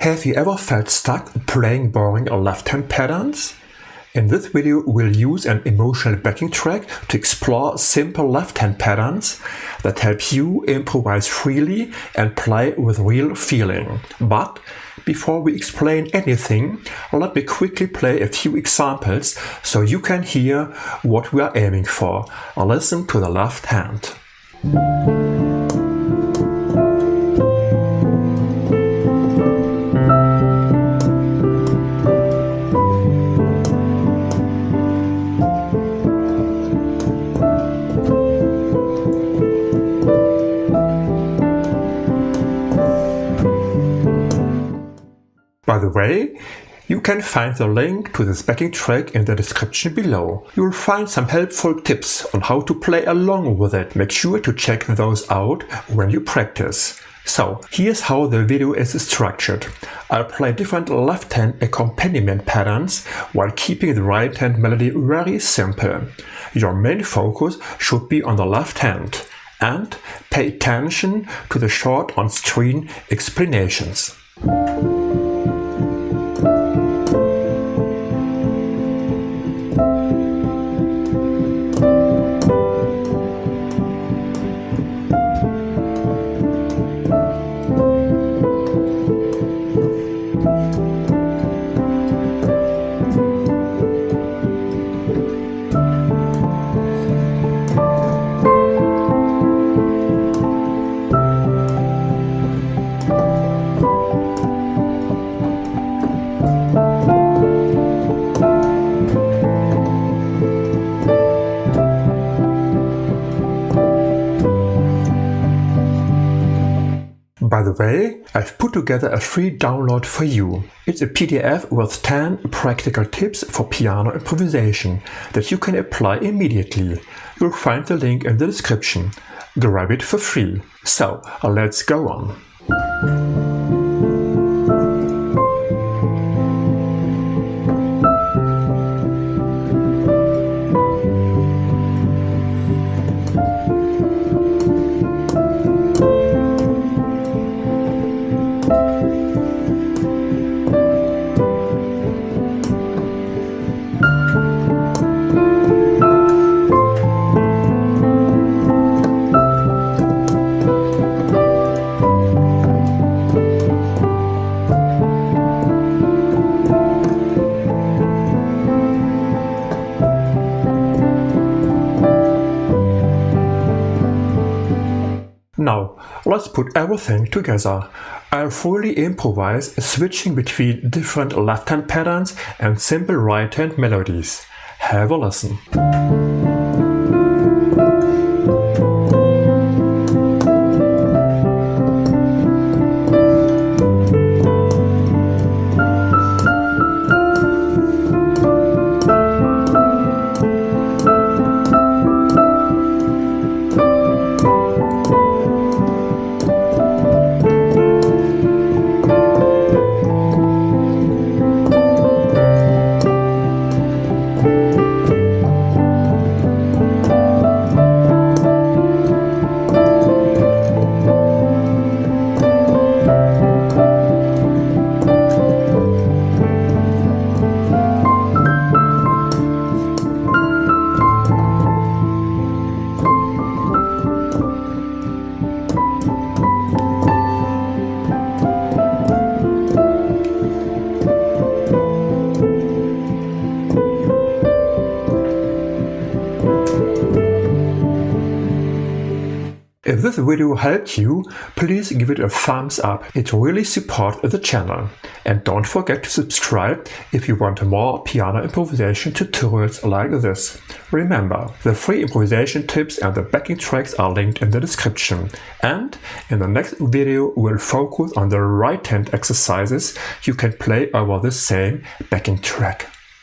Have you ever felt stuck playing boring left-hand patterns? In this video, we'll use an emotional backing track to explore simple left-hand patterns that help you improvise freely and play with real feeling. But before we explain anything, let me quickly play a few examples so you can hear what we are aiming for. Listen to the left hand. By the way, you can find the link to this backing track in the description below. You will find some helpful tips on how to play along with it. Make sure to check those out when you practice. So, here's how the video is structured. I'll play different left-hand accompaniment patterns while keeping the right-hand melody very simple. Your main focus should be on the left hand, and pay attention to the short on-screen explanations. By the way, I've put together a free download for you. It's a PDF with 10 practical tips for piano improvisation that you can apply immediately. You'll find the link in the description. Grab it for free. So, let's go on. Now, let's put everything together. I'll fully improvise, switching between different left-hand patterns and simple right-hand melodies. Have a listen. If this video helped you, please give it a thumbs up. It really supports the channel. And don't forget to subscribe if you want more piano improvisation tutorials like this. Remember, the free improvisation tips and the backing tracks are linked in the description. And in the next video, we'll focus on the right hand exercises you can play over the same backing track.